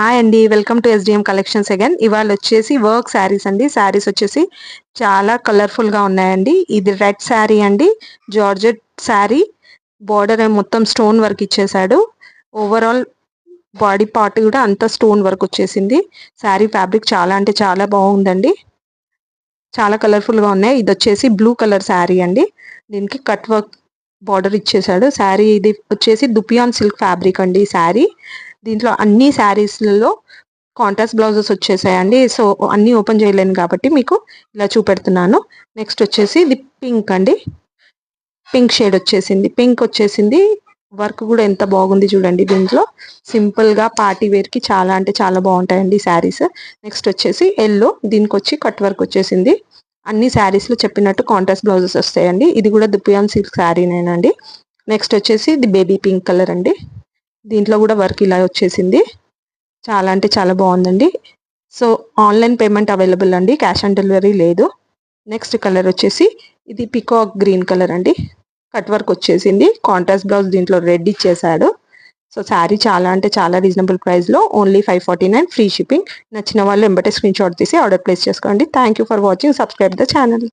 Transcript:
Hi అండి, welcome to SDM collections again. ఇవాళ వచ్చేసి వర్క్ శారీస్ అండి. శారీస్ వచ్చేసి చాలా కలర్ఫుల్ గా ఉన్నాయండి. ఇది రెడ్ శారీ అండి, జార్జెట్ శారీ. బార్డర్ మొత్తం స్టోన్ వర్క్ ఇచ్చేసాడు. ఓవరాల్ బాడీ పార్ట్ కూడా అంతా స్టోన్ వర్క్ వచ్చేసింది. శారీ ఫ్యాబ్రిక్ చాలా అంటే చాలా బాగుందండి. చాలా కలర్ఫుల్ గా ఉన్నాయి. ఇది వచ్చేసి బ్లూ కలర్ శారీ అండి. దీనికి కట్ వర్క్ బార్డర్ ఇచ్చేసాడు. శారీ ఇది వచ్చేసి దుపియాన్ సిల్క్ ఫ్యాబ్రిక్ అండి. శారీ దీంట్లో అన్ని శారీస్లలో కాంట్రాస్ట్ బ్లౌజెస్ వచ్చేసాయండి. సో అన్నీ ఓపెన్ చేయలేను కాబట్టి మీకు ఇలా చూపెడుతున్నాను. నెక్స్ట్ వచ్చేసి ఇది పింక్ అండి. పింక్ షేడ్ వచ్చేసింది. పింక్ వచ్చేసింది. వర్క్ కూడా ఎంత బాగుంది చూడండి. దీంట్లో సింపుల్ గా పార్టీ వేర్ కి చాలా అంటే చాలా బాగుంటాయండి శారీస్. నెక్స్ట్ వచ్చేసి ఎల్లో, దీనికి వచ్చి కట్ వర్క్ వచ్చేసింది. అన్ని శారీస్ లో చెప్పినట్టు కాంట్రాస్ట్ బ్లౌజెస్ వస్తాయండి. ఇది కూడా దుపియాన్ సిల్క్ శారీనేనండి. నెక్స్ట్ వచ్చేసి ఇది బేబీ పింక్ కలర్ అండి. దీంట్లో కూడా వర్క్ ఇలా వచ్చేసింది. చాలా అంటే చాలా బాగుందండి. సో ఆన్లైన్ పేమెంట్ అవైలబుల్ అండి, క్యాష్ ఆన్ డెలివరీ లేదు. నెక్స్ట్ కలర్ వచ్చేసి ఇది పికాక్ గ్రీన్ కలర్ అండి. కట్ వర్క్ వచ్చేసింది. కాంట్రాస్ట్ బ్లౌజ్ దీంట్లో రెడ్ ఇచ్చేసాడు. సో శారీ చాలా అంటే చాలా రీజనబుల్ ప్రైస్లో, ఓన్లీ 549 ఫ్రీ షిప్పింగ్. నచ్చిన వాళ్ళు ఎంబటే స్క్రీన్ షాట్ తీసి ఆర్డర్ ప్లేస్ చేసుకోండి. Thank you for watching. Subscribe the channel.